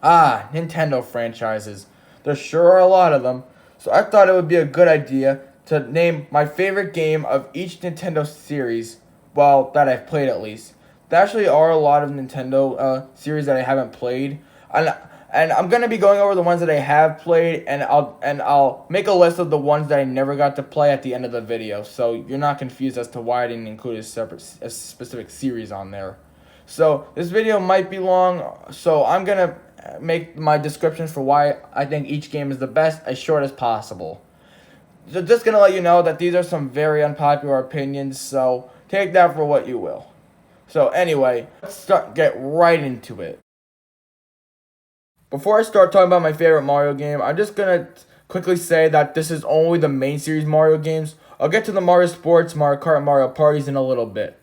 Nintendo franchises. There sure are a lot of them, so I thought it would be a good idea to name my favorite game of each Nintendo series, well, that I've played at least. There actually are a lot of Nintendo series that I haven't played, and I'm gonna be going over the ones that I have played, and I'll make a list of the ones that I never got to play at the end of the video, so you're not confused as to why I didn't include a specific series on there. So this video might be long, so I'm gonna make my descriptions for why I think each game is the best as short as possible. So just gonna let you know that these are some very unpopular opinions, so take that for what you will. So anyway, get right into it. Before I start talking about my favorite Mario game, I'm just gonna quickly say that this is only the main series Mario games. I'll get to the Mario Sports, Mario Kart, and Mario Parties in a little bit.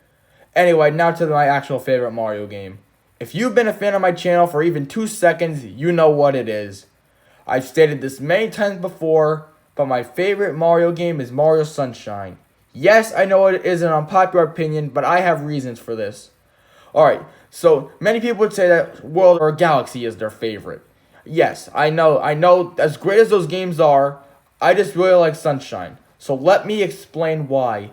Anyway, now to my actual favorite Mario game. If you've been a fan of my channel for even 2 seconds, you know what it is. I've stated this many times before, but my favorite Mario game is Mario Sunshine. Yes, I know it is an unpopular opinion, but I have reasons for this. Alright, so many people would say that World or Galaxy is their favorite. Yes, I know, as great as those games are, I just really like Sunshine. So let me explain why.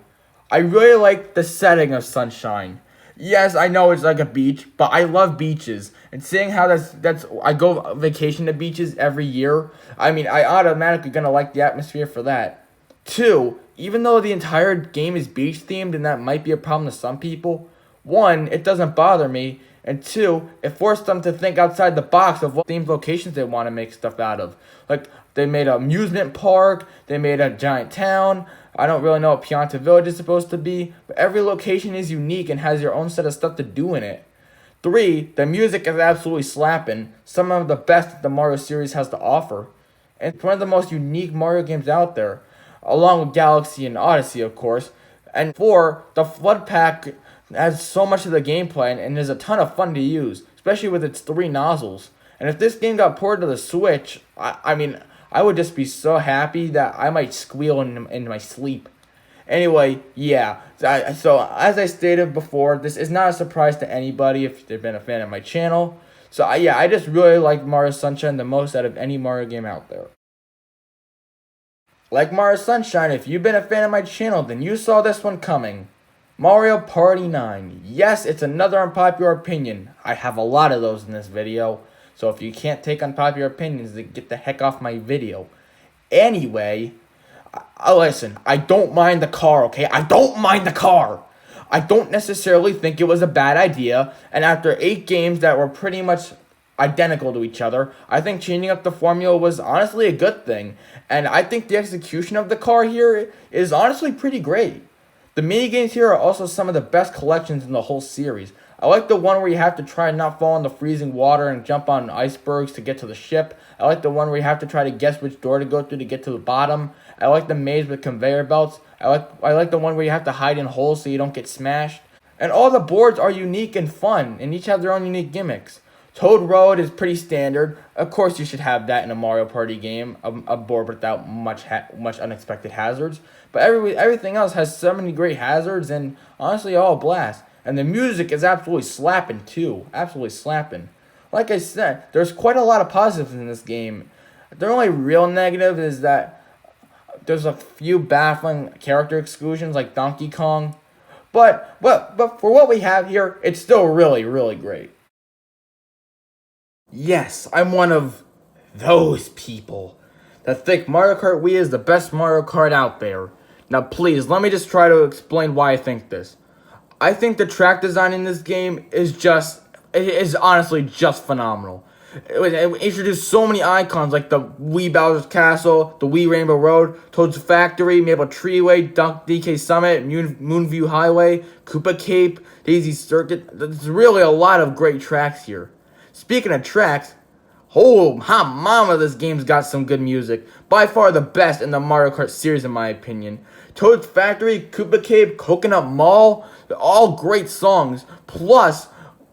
I really like the setting of Sunshine. Yes, I know it's like a beach, but I love beaches. And seeing how that's I go vacation to beaches every year, I mean, I automatically gonna like the atmosphere for that. Two, even though the entire game is beach themed and that might be a problem to some people, one, it doesn't bother me, and two, it forced them to think outside the box of what themed locations they want to make stuff out of. Like, they made an amusement park, they made a giant town. I don't really know what Pianta Village is supposed to be, but every location is unique and has your own set of stuff to do in it. Three, the music is absolutely slapping, some of the best that the Mario series has to offer. And it's one of the most unique Mario games out there, along with Galaxy and Odyssey, of course. And four, the Flood Pack has so much of the gameplay and is a ton of fun to use, especially with its 3 nozzles. And if this game got ported to the Switch, I mean, I would just be so happy that I might squeal in my sleep. Anyway, yeah. So as I stated before, this is not a surprise to anybody if they've been a fan of my channel. So I just really like Mario Sunshine the most out of any Mario game out there. Like Mario Sunshine, if you've been a fan of my channel, then you saw this one coming. Mario Party 9. Yes, it's another unpopular opinion. I have a lot of those in this video. So if you can't take unpopular opinions, then get the heck off my video. Anyway, listen, I don't mind the car, okay? I don't mind the car. I don't necessarily think it was a bad idea. And after 8 games that were pretty much identical to each other, I think changing up the formula was honestly a good thing. And I think the execution of the car here is honestly pretty great. The minigames here are also some of the best collections in the whole series. I like the one where you have to try and not fall in the freezing water and jump on icebergs to get to the ship. I like the one where you have to try to guess which door to go through to get to the bottom. I like the maze with conveyor belts. I like the one where you have to hide in holes so you don't get smashed. And all the boards are unique and fun, and each have their own unique gimmicks. Toad Road is pretty standard. Of course, you should have that in a Mario Party game, a board without much unexpected hazards. But everything else has so many great hazards, and honestly, all a blast. And the music is absolutely slapping too, absolutely slapping. Like I said, there's quite a lot of positives in this game. The only real negative is that there's a few baffling character exclusions like Donkey Kong. But for what we have here, it's still really, really great. Yes, I'm one of those people that think Mario Kart Wii is the best Mario Kart out there. Now please, let me just try to explain why I think this. I think the track design in this game is honestly just phenomenal. It introduced so many icons like the Wii Bowser's Castle, the Wii Rainbow Road, Toad's Factory, Maple Treeway, DK Summit, Moonview Highway, Koopa Cape, Daisy Circuit. There's really a lot of great tracks here. Speaking of tracks, oh, mama, this game's got some good music. By far the best in the Mario Kart series in my opinion. Toad's Factory, Koopa Cape, Coconut Mall, they're all great songs. Plus,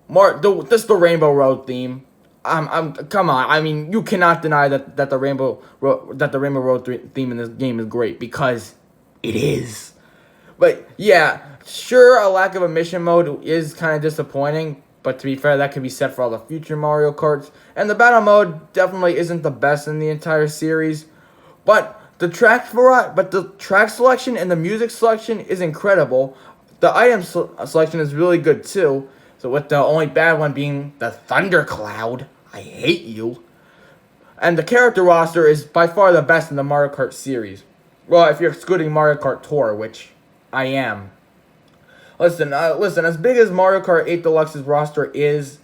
the Rainbow Road theme. Come on. I mean, you cannot deny that the Rainbow Road theme in this game is great because it is. But yeah, sure, a lack of a mission mode is kind of disappointing. But to be fair, that could be said for all the future Mario Karts. And the battle mode definitely isn't the best in the entire series. But the track selection and the music selection is incredible. The item selection is really good too. So with the only bad one being the Thundercloud. I hate you. And the character roster is by far the best in the Mario Kart series. Well, if you're excluding Mario Kart Tour, which I am. Listen, as big as Mario Kart 8 Deluxe's roster is,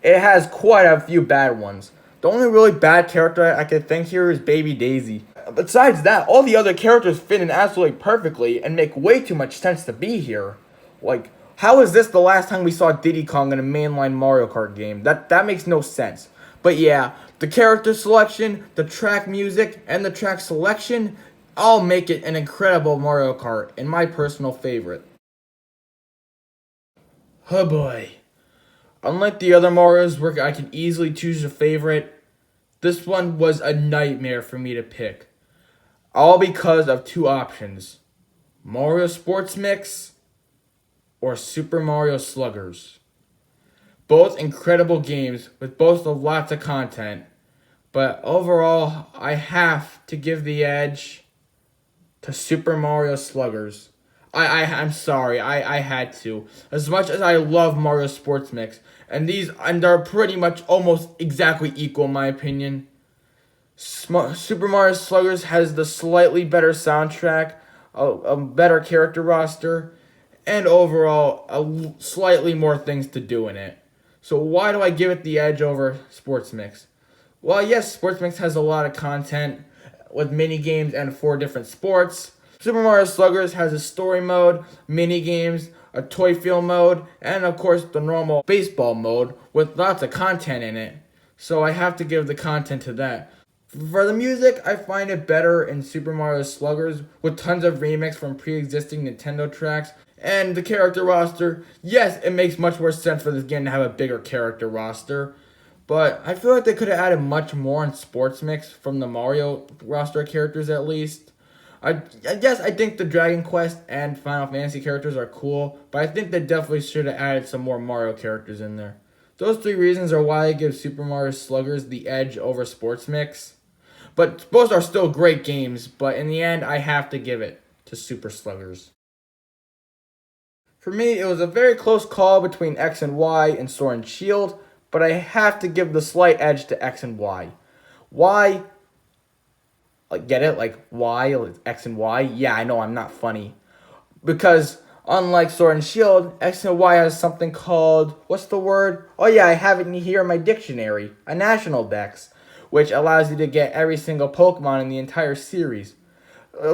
it has quite a few bad ones. The only really bad character I can think here is Baby Daisy. Besides that, all the other characters fit in absolutely perfectly and make way too much sense to be here. Like, how is this the last time we saw Diddy Kong in a mainline Mario Kart game? That makes no sense. But yeah, the character selection, the track music, and the track selection all make it an incredible Mario Kart and my personal favorite. Oh boy. Unlike the other Marios where I can easily choose a favorite, this one was a nightmare for me to pick. All because of two options. Mario Sports Mix or Super Mario Sluggers. Both incredible games with both lots of content. But overall, I have to give the edge to Super Mario Sluggers. I'm sorry, I had to. As much as I love Mario Sports Mix, and they're pretty much almost exactly equal in my opinion. Super Mario Sluggers has the slightly better soundtrack, a better character roster, and overall, slightly more things to do in it. So why do I give it the edge over Sports Mix? Well, yes, Sports Mix has a lot of content with mini games and 4 different sports. Super Mario Sluggers has a story mode, mini games, a toy field mode, and of course the normal baseball mode with lots of content in it. So I have to give the content to that. For the music, I find it better in Super Mario Sluggers with tons of remix from pre-existing Nintendo tracks. And the character roster, yes, it makes much more sense for this game to have a bigger character roster. But I feel like they could have added much more in Sports Mix from the Mario roster characters at least. I think the Dragon Quest and Final Fantasy characters are cool, but I think they definitely should have added some more Mario characters in there. Those 3 reasons are why I give Super Mario Sluggers the edge over Sports Mix. But both are still great games, but in the end, I have to give it to Super Sluggers. For me, it was a very close call between X and Y and Sword and Shield, but I have to give the slight edge to X and Y. Why? Like, get it? Like, why? X and Y? Yeah, I know, I'm not funny. Because, unlike Sword and Shield, X and Y has something called, what's the word? Oh yeah, I have it here in my dictionary. A National Dex, which allows you to get every single Pokemon in the entire series.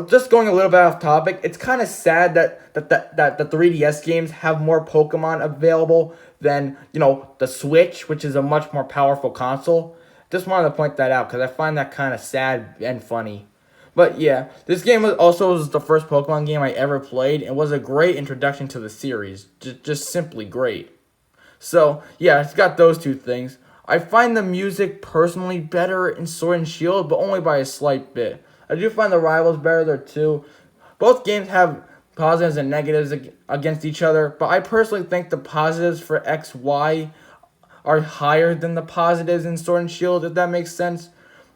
Just going a little bit off topic, it's kind of sad that the 3DS games have more Pokemon available than, the Switch, which is a much more powerful console. Just wanted to point that out because I find that kind of sad and funny. But yeah, this game was the first Pokemon game I ever played and was a great introduction to the series. Just simply great. So yeah, it's got those 2 things. I find the music personally better in Sword and Shield, but only by a slight bit. I do find the rivals better there too. Both games have positives and negatives against each other, but I personally think the positives for XY are higher than the positives in Sword and Shield, if that makes sense.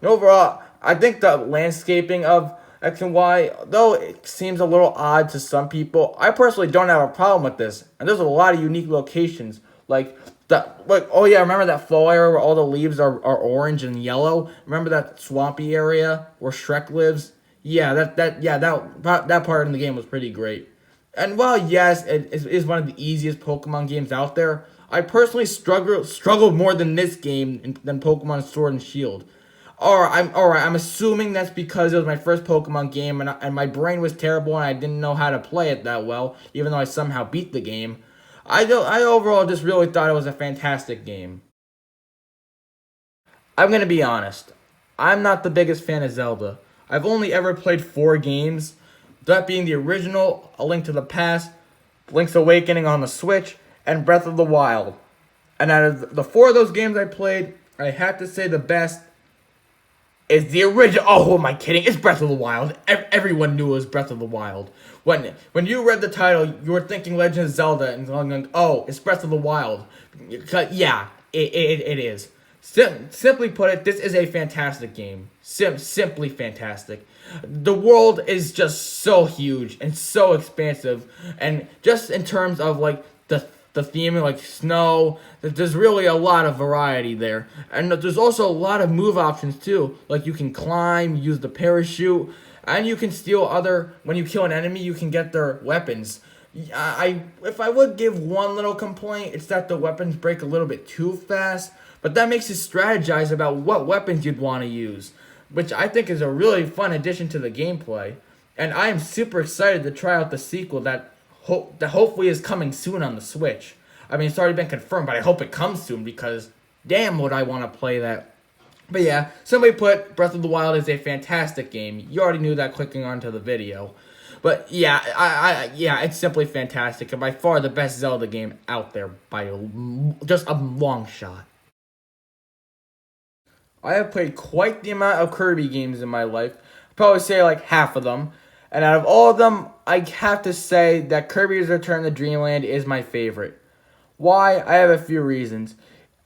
And overall, I think the landscaping of X and Y, though it seems a little odd to some people, I personally don't have a problem with this. And there's a lot of unique locations, remember that fall area where all the leaves are orange and yellow? Remember that swampy area where Shrek lives? Yeah, that part in the game was pretty great. And while yes, it is one of the easiest Pokemon games out there, I personally struggled more than this game than Pokemon Sword and Shield. I'm assuming that's because it was my first Pokemon game and my brain was terrible and I didn't know how to play it that well, even though I somehow beat the game. I overall just really thought it was a fantastic game. I'm going to be honest. I'm not the biggest fan of Zelda. I've only ever played 4 games, that being the original, A Link to the Past, Link's Awakening on the Switch, and Breath of the Wild. And out of the 4 of those games I played, I have to say the best is the original. Oh, who am I kidding? It's Breath of the Wild. Everyone knew it was Breath of the Wild. When you read the title, you were thinking Legend of Zelda and going, oh, it's Breath of the Wild. Yeah, it is. Simply put it, this is a fantastic game. Simply fantastic. The world is just so huge and so expansive, and just in terms of like the theme, like snow, there's really a lot of variety there, and there's also a lot of move options too. Like you can climb, use the parachute, and you can steal other. When you kill an enemy, you can get their weapons. If I would give one little complaint, it's that the weapons break a little bit too fast, but that makes you strategize about what weapons you'd want to use, which I think is a really fun addition to the gameplay. And I am super excited to try out the sequel that hopefully is coming soon on the Switch. I mean, it's already been confirmed, but I hope it comes soon because damn would I want to play that. But yeah, simply put, Breath of the Wild is a fantastic game. You already knew that clicking onto the video. But yeah, it's simply fantastic and by far the best Zelda game out there by just a long shot. I have played quite the amount of Kirby games in my life. I'd probably say like half of them. And out of all of them, I have to say that Kirby's Return to Dreamland is my favorite. Why? I have a few reasons.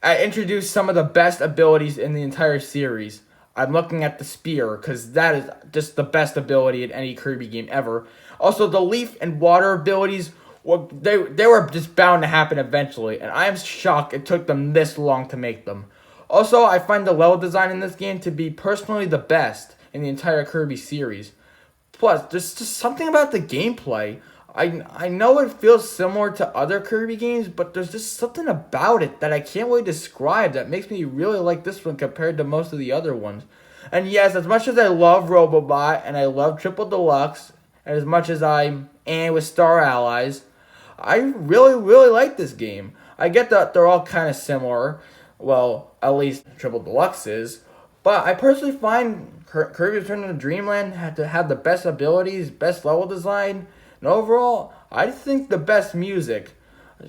I introduced some of the best abilities in the entire series. I'm looking at the spear, because that is just the best ability in any Kirby game ever. Also, the leaf and water abilities, well, they were just bound to happen eventually, and I am shocked it took them this long to make them. Also, I find the level design in this game to be personally the best in the entire Kirby series. Plus, there's just something about the gameplay. I know it feels similar to other Kirby games, but there's just something about it that I can't really describe that makes me really like this one compared to most of the other ones. And yes, as much as I love Robobot and I love Triple Deluxe, and as much as I'm with Star Allies, I really like this game. I get that they're all kind of similar. Well, at least Triple Deluxe is. But I personally find Kirby Return to Dreamland had to have the best abilities, best level design, and overall, I think the best music.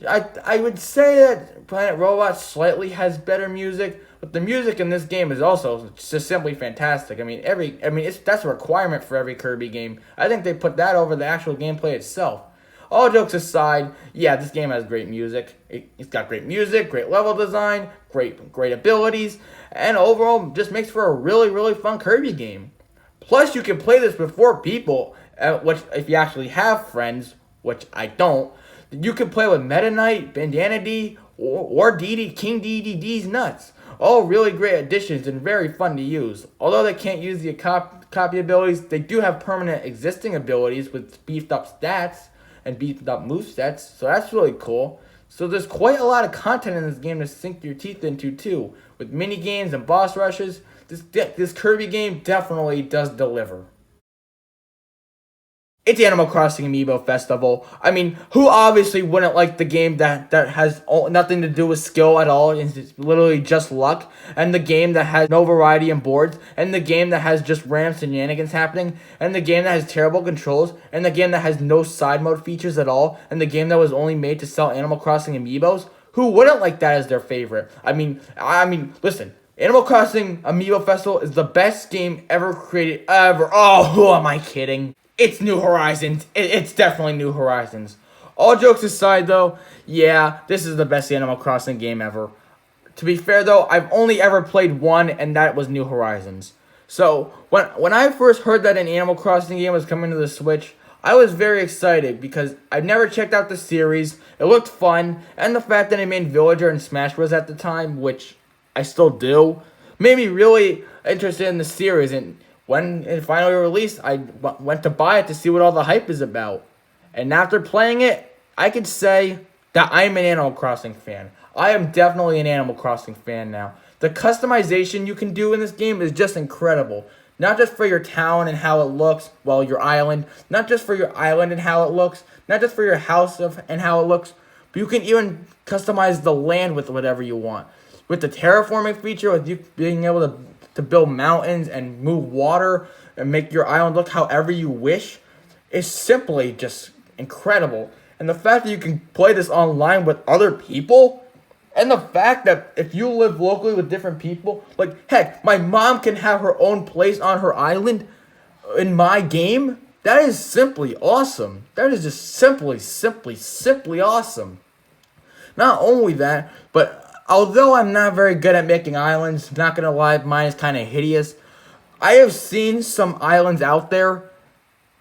I would say that Planet Robot slightly has better music, but the music in this game is also just simply fantastic. I mean, that's a requirement for every Kirby game. I think they put that over the actual gameplay itself. All jokes aside, yeah, this game has great music. It's got great music, great level design, great abilities, and overall just makes for a really fun Kirby game. Plus, you can play this with 4 people, which if you actually have friends, which I don't, you can play with Meta Knight, Bandana D, or DD, King DDD's Nuts. All really great additions and very fun to use. Although they can't use the copy abilities, they do have permanent existing abilities with beefed up stats and beefed up movesets, so that's really cool. So there's quite a lot of content in this game to sink your teeth into too. With mini games and boss rushes, this Kirby game definitely does deliver. It's Animal Crossing Amiibo Festival. I mean, who obviously wouldn't like the game that has nothing to do with skill at all, it's literally just luck, and the game that has no variety in boards, and the game that has just random shenanigans happening, and the game that has terrible controls, and the game that has no side mode features at all, and the game that was only made to sell Animal Crossing Amiibos? Who wouldn't like that as their favorite? I mean, listen. Animal Crossing Amiibo Festival is the best game ever created ever. Oh, who am I kidding? It's New Horizons. It's definitely New Horizons. All jokes aside, though, yeah, this is the best Animal Crossing game ever. To be fair, though, I've only ever played one, and that was New Horizons. So, when I first heard that an Animal Crossing game was coming to the Switch, I was very excited because I've never checked out the series. It looked fun, and the fact that it made Villager and Smash Bros. At the time, which I still do, made me really interested in the series, and when it finally released, I went to buy it to see what all the hype is about. And after playing it, I could say that I'm an Animal Crossing fan. I am definitely an Animal Crossing fan now. The customization you can do in this game is just incredible. Not just for your town and how it looks, well, your island. Not just for your island and how it looks. Not just for your house and how it looks. But you can even customize the land with whatever you want. With the terraforming feature, with you being able to build mountains and move water and make your island look however you wish, is simply just incredible. And the fact that you can play this online with other people, And the fact that if you live locally with different people, like, heck, my mom can have her own place on her island in my game, that is simply awesome. That is just simply awesome. Not only that, but although I'm not very good at making islands, not gonna lie, mine is kind of hideous. I have seen some islands out there,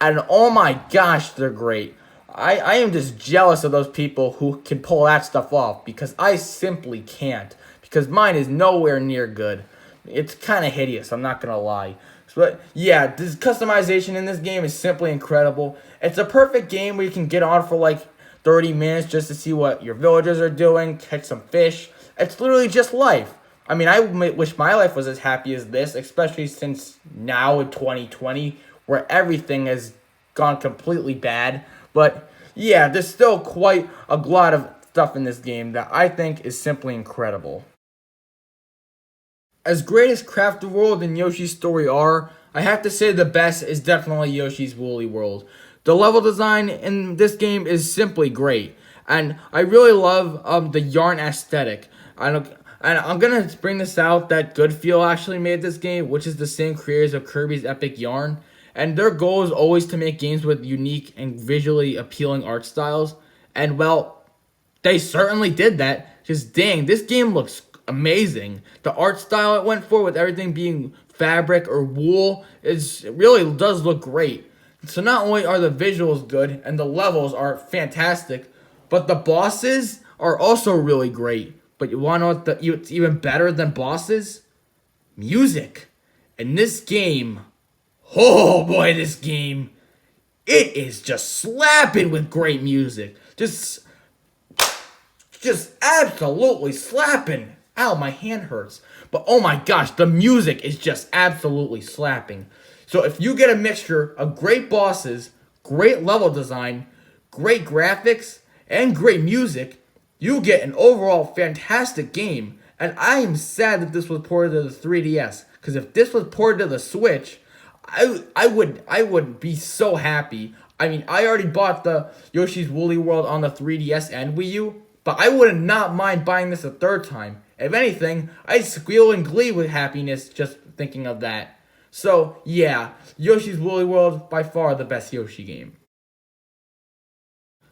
and oh my gosh, they're great. I am just jealous of those people who can pull that stuff off, because I simply can't. Because mine is nowhere near good. It's kind of hideous, I'm not gonna lie. But yeah, this customization in this game is simply incredible. It's a perfect game where you can get on for like 30 minutes just to see what your villagers are doing, catch some fish. It's literally just life. I mean, I wish my life was as happy as this, especially since now in 2020, where everything has gone completely bad. But yeah, there's still quite a lot of stuff in this game that I think is simply incredible. As great as Craft the World and Yoshi's Story are, I have to say the best is definitely Yoshi's Woolly World. The level design in this game is simply great, and I really love the yarn aesthetic. And I'm gonna bring this out that Goodfeel actually made this game, which is the same creators of Kirby's Epic Yarn. And their goal is always to make games with unique and visually appealing art styles. And well, they certainly did that. Just dang, this game looks amazing. The art style it went for, with everything being fabric or wool, it really does look great. So not only are the visuals good and the levels are fantastic, but the bosses are also really great. But you want to know what's even better than bosses? Music. In this game, oh boy, this game, it is just slapping with great music. Just absolutely slapping. Ow, my hand hurts. But oh my gosh, the music is just absolutely slapping. So if you get a mixture of great bosses, great level design, great graphics, and great music, you get an overall fantastic game. And I am sad that this was ported to the 3DS. Because if this was ported to the Switch, I would be so happy. I mean, I already bought the Yoshi's Woolly World on the 3DS and Wii U, but I would not mind buying this a third time. If anything, I'd squeal in glee with happiness just thinking of that. So, yeah, Yoshi's Woolly World, by far the best Yoshi game.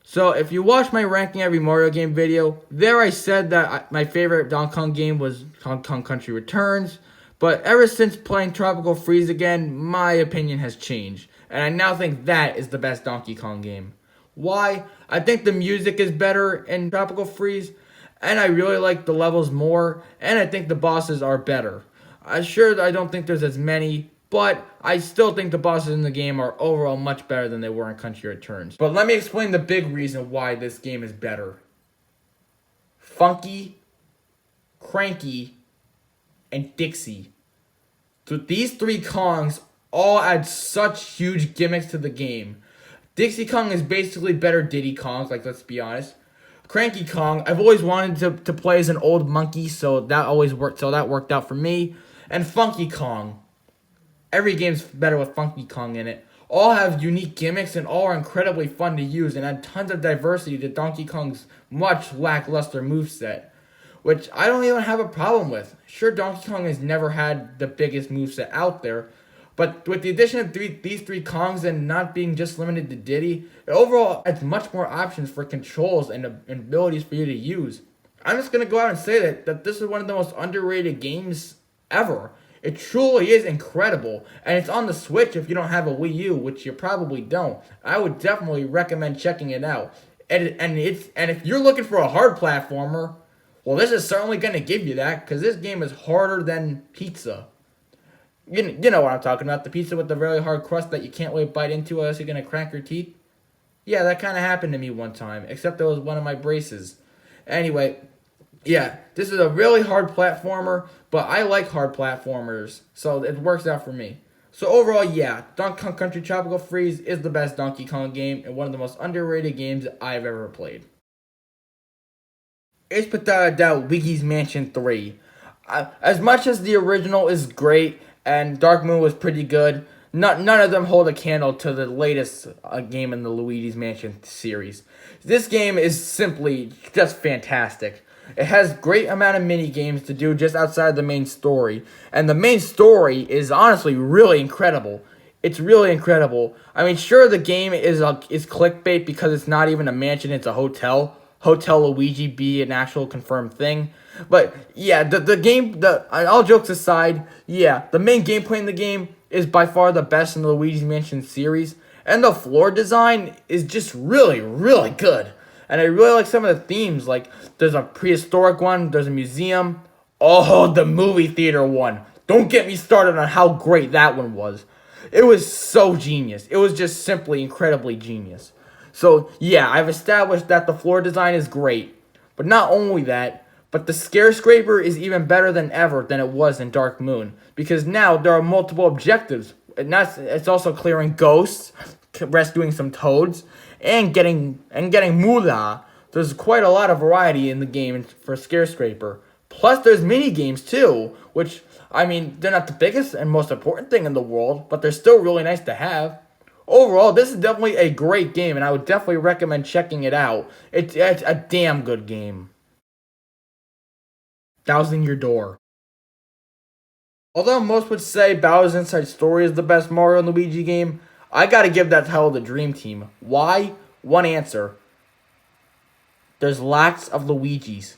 So, if you watch my ranking every Mario game video, there I said that my favorite Donkey Kong game was Donkey Kong Country Returns. But ever since playing Tropical Freeze again, my opinion has changed. And I now think that is the best Donkey Kong game. Why? I think the music is better in Tropical Freeze, and I really like the levels more, and I think the bosses are better. I don't think there's as many, but I still think the bosses in the game are overall much better than they were in Country Returns. But let me explain the big reason why this game is better. Funky, Cranky, and Dixie. So these three Kongs all add such huge gimmicks to the game. Dixie Kong is basically better Diddy Kong, like, let's be honest. Cranky Kong, I've always wanted to play as an old monkey, so that worked out for me. And Funky Kong. Every game's better with Funky Kong in it. All have unique gimmicks and all are incredibly fun to use and add tons of diversity to Donkey Kong's much lackluster moveset, which I don't even have a problem with. Sure, Donkey Kong has never had the biggest moveset out there, but with the addition of these three Kongs and not being just limited to Diddy, it overall adds much more options for controls and abilities for you to use. I'm just going to go out and say that this is one of the most underrated games ever. It truly is incredible, and it's on the Switch if you don't have a Wii U, which you probably don't. I would definitely recommend checking it out. And if you're looking for a hard platformer, well, this is certainly going to give you that, because this game is harder than pizza. You know what I'm talking about, the pizza with the really hard crust that you can't really bite into unless you're going to crack your teeth. Yeah, that kind of happened to me one time, except it was one of my braces. Anyway, yeah, this is a really hard platformer, but I like hard platformers, so it works out for me. So overall, yeah, Donkey Kong Country Tropical Freeze is the best Donkey Kong game and one of the most underrated games I've ever played. It's without a doubt Luigis Mansion 3. As much as the original is great and Dark Moon was pretty good, none of them hold a candle to the latest game in the Luigi's Mansion series. This game is simply just fantastic. It has great amount of mini games to do just outside the main story, and the main story is honestly really incredible. It's really incredible. I mean, sure, the game is clickbait because it's not even a mansion; it's a hotel. Hotel Luigi be an actual confirmed thing. But yeah, the game, all jokes aside, yeah, the main gameplay in the game is by far the best in the Luigi's Mansion series, and the floor design is just really, really good. And I really like some of the themes. Like there's a prehistoric one, there's a museum. Oh, the movie theater one. Don't get me started on how great that one was. It was so genius. It was just simply incredibly genius. So yeah, I've established that the floor design is great. But not only that, but the skyscraper is even better than ever than it was in Dark Moon. Because now there are multiple objectives. And it's also clearing ghosts, rescuing some toads, and getting moolah. There's quite a lot of variety in the game for skyscraper. Plus there's mini games too, which I mean they're not the biggest and most important thing in the world, but they're still really nice to have. Overall, this is definitely a great game, and I would definitely recommend checking it out. It's a damn good game. Dowsing Your Door. Although most would say Bowser's Inside Story is the best Mario and Luigi game, I gotta give that title to Dream Team. Why? One answer. There's lots of Luigis.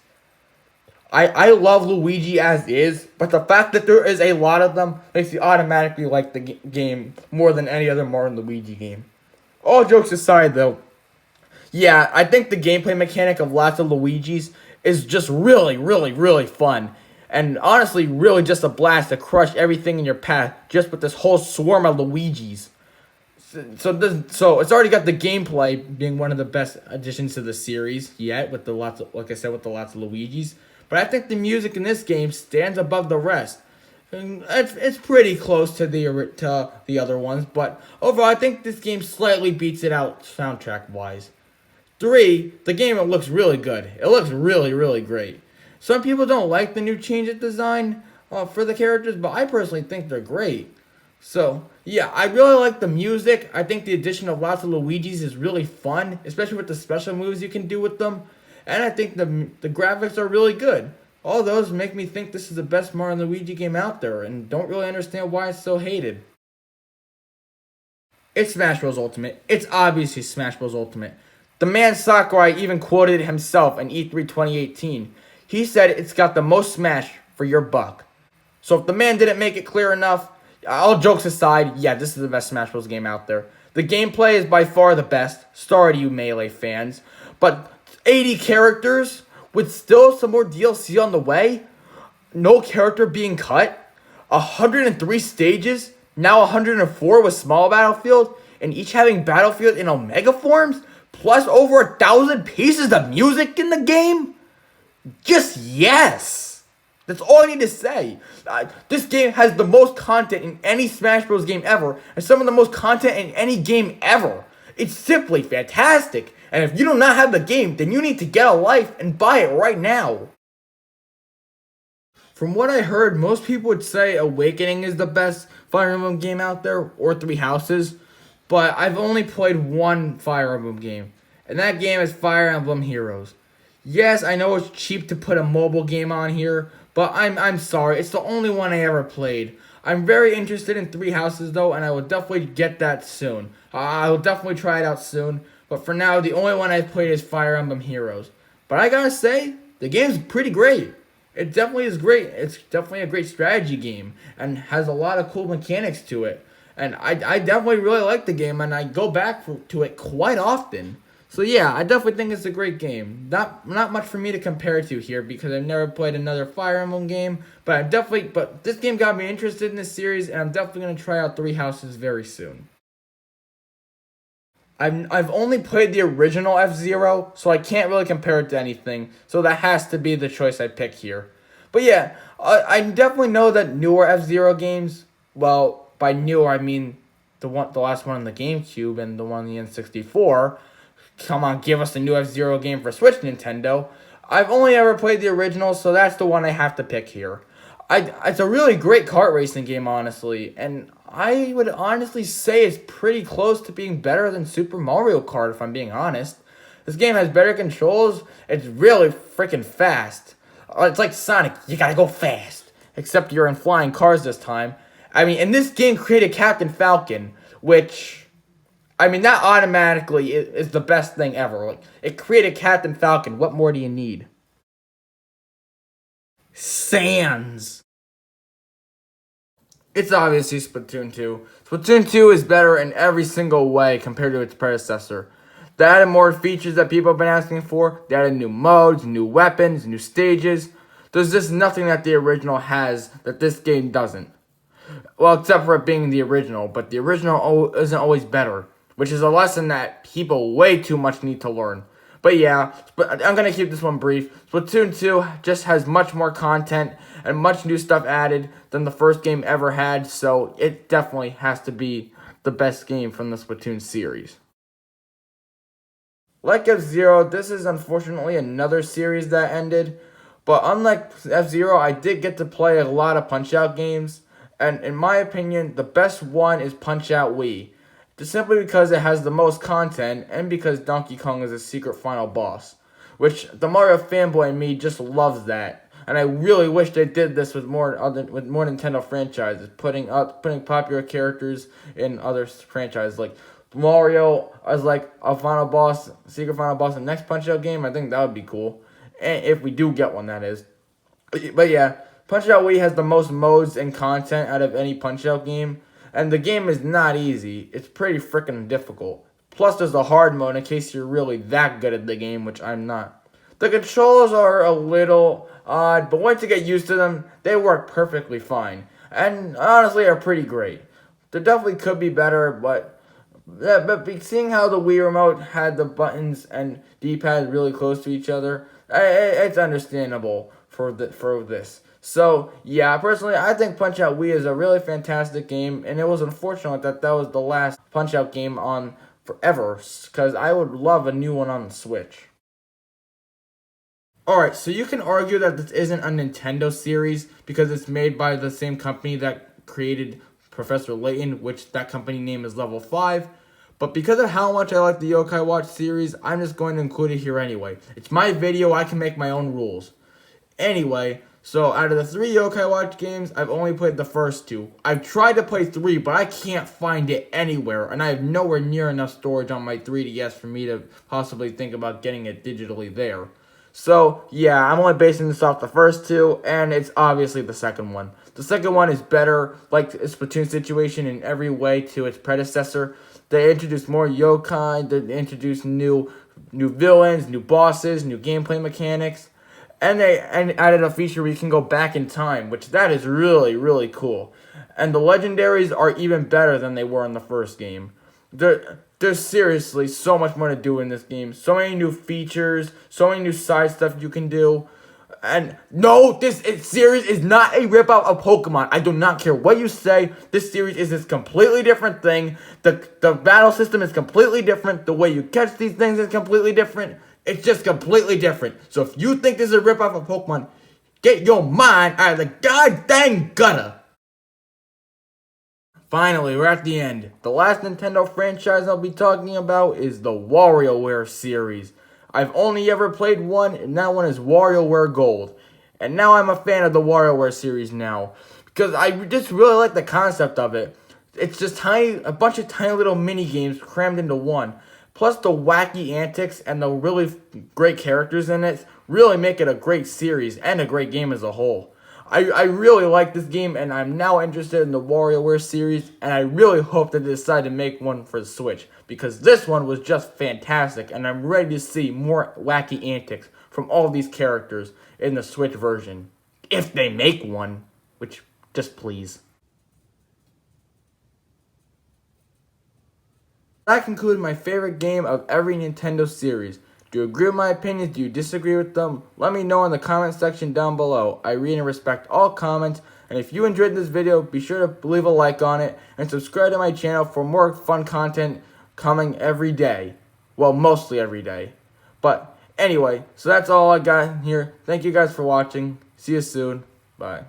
I love Luigi as is, but the fact that there is a lot of them makes you automatically like the game more than any other Mario and Luigi game. All jokes aside, though, yeah, I think the gameplay mechanic of lots of Luigis is just really, really, really fun. And honestly, really just a blast to crush everything in your path just with this whole swarm of Luigis. So it's already got the gameplay being one of the best additions to the series yet, with the lots of, like I said, with the lots of Luigis. But I think the music in this game stands above the rest. And it's pretty close to the other ones, but overall I think this game slightly beats it out soundtrack wise. 3, the game, it looks really good. It looks really, really great. Some people don't like the new change of design for the characters, but I personally think they're great. So, yeah, I really like the music. I think the addition of lots of Luigis is really fun, especially with the special moves you can do with them. And I think the graphics are really good. All those make me think this is the best Mario and Luigi game out there, and don't really understand why it's so hated. It's Smash Bros. Ultimate. It's obviously Smash Bros. Ultimate. The man Sakurai even quoted it himself in E3 2018. He said it's got the most Smash for your buck. So if the man didn't make it clear enough, all jokes aside, yeah, this is the best Smash Bros. Game out there. The gameplay is by far the best. Sorry to you Melee fans. But 80 characters with still some more DLC on the way, no character being cut, 103 stages, now 104 with small battlefield, and each having battlefield in Omega forms, plus over 1,000 pieces of music in the game? Just yes! That's all I need to say. This game has the most content in any Smash Bros. Game ever, and some of the most content in any game ever. It's simply fantastic. And if you do not have the game, then you need to get a life and buy it right now. From what I heard, most people would say Awakening is the best Fire Emblem game out there, or Three Houses. But I've only played one Fire Emblem game, and that game is Fire Emblem Heroes. Yes, I know it's cheap to put a mobile game on here, but I'm sorry, it's the only one I ever played. I'm very interested in Three Houses though, and I will definitely get that soon. I will definitely try it out soon. But for now, the only one I've played is Fire Emblem Heroes. But I gotta say, the game's pretty great. It definitely is great. It's definitely a great strategy game and has a lot of cool mechanics to it. And I definitely really like the game, and I go back to it quite often. So yeah, I definitely think it's a great game. Not much for me to compare it to here because I've never played another Fire Emblem game. But this game got me interested in this series, and I'm definitely gonna try out Three Houses very soon. I've only played the original FZero, so I can't really compare it to anything. So that has to be the choice I pick here. But yeah, I definitely know that newer FZero games, well, by newer I mean the last one on the GameCube and the one on the N64. Come on, give us a new FZero game for Switch, Nintendo. I've only ever played the original, so that's the one I have to pick here. It's a really great kart racing game, honestly, and I would honestly say it's pretty close to being better than Super Mario Kart, if I'm being honest. This game has better controls. It's really freaking fast. It's like Sonic. You gotta go fast. Except you're in flying cars this time. I mean, and this game created Captain Falcon, which, I mean, that automatically is the best thing ever. Like, it created Captain Falcon. What more do you need? Sans. It's obviously Splatoon 2. Splatoon 2 is better in every single way compared to its predecessor. They added more features that people have been asking for. They added new modes, new weapons, new stages. There's just nothing that the original has that this game doesn't. Well, except for it being the original, but the original isn't always better, which is a lesson that people way too much need to learn. But yeah, I'm going to keep this one brief. Splatoon 2 just has much more content and much new stuff added than the first game ever had, so it definitely has to be the best game from the Splatoon series. Like FZero, this is unfortunately another series that ended, but unlike FZero, I did get to play a lot of Punchout games, and in my opinion, the best one is Punchout Wii. Just simply because it has the most content, and because Donkey Kong is a secret final boss. Which, the Mario fanboy in me just loves that. And I really wish they did this with more Nintendo franchises. Putting popular characters in other franchises. Like, Mario as like a final boss, secret final boss in the next Punch-Out game. I think that would be cool. And if we do get one, that is. But yeah, Punch-Out Wii has the most modes and content out of any Punch-Out game. And the game is not easy. It's pretty freaking difficult. Plus, there's a hard mode in case you're really that good at the game, which I'm not. The controls are a little odd, but once you get used to them, they work perfectly fine. And honestly, are pretty great. They definitely could be better, but seeing how the Wii Remote had the buttons and D-pad really close to each other, it's understandable for this. So, yeah, personally, I think Punch-Out Wii is a really fantastic game, and it was unfortunate that was the last Punch-Out game on forever, because I would love a new one on the Switch. Alright, so you can argue that this isn't a Nintendo series, because it's made by the same company that created Professor Layton, which that company name is Level 5, but because of how much I like the Yokai Watch series, I'm just going to include it here anyway. It's my video, I can make my own rules. Anyway, so out of the 3 Yokai Watch games, I've only played the first 2. I've tried to play 3, but I can't find it anywhere, and I have nowhere near enough storage on my 3DS for me to possibly think about getting it digitally there. So, yeah, I'm only basing this off the first 2, and it's obviously the second one. The second one is better, like a Splatoon situation in every way to its predecessor. They introduced more yokai, they introduced new villains, new bosses, new gameplay mechanics. And they added a feature where you can go back in time, which that is really, really cool. And the legendaries are even better than they were in the first game. There's seriously so much more to do in this game. So many new features, so many new side stuff you can do. And no, this series is not a ripoff of Pokemon. I do not care what you say. This series is a completely different thing. The battle system is completely different. The way you catch these things is completely different. It's just completely different. So if you think this is a ripoff of Pokemon, get your mind out of the goddamn gutter. Finally, we're at the end. The last Nintendo franchise I'll be talking about is the WarioWare series. I've only ever played one, and that one is WarioWare Gold. And now I'm a fan of the WarioWare series now, because I just really like the concept of it. It's just a bunch of tiny little mini games crammed into one. Plus the wacky antics and the really great characters in it really make it a great series and a great game as a whole. I really like this game, and I'm now interested in the WarioWare series, and I really hope that they decide to make one for the Switch, because this one was just fantastic, and I'm ready to see more wacky antics from all these characters in the Switch version. If they make one, which, just please. That concludes my favorite game of every Nintendo series. Do you agree with my opinions? Do you disagree with them? Let me know in the comment section down below. I read and respect all comments. And if you enjoyed this video, be sure to leave a like on it. And subscribe to my channel for more fun content coming every day. Well, mostly every day. But anyway, so that's all I got here. Thank you guys for watching. See you soon. Bye.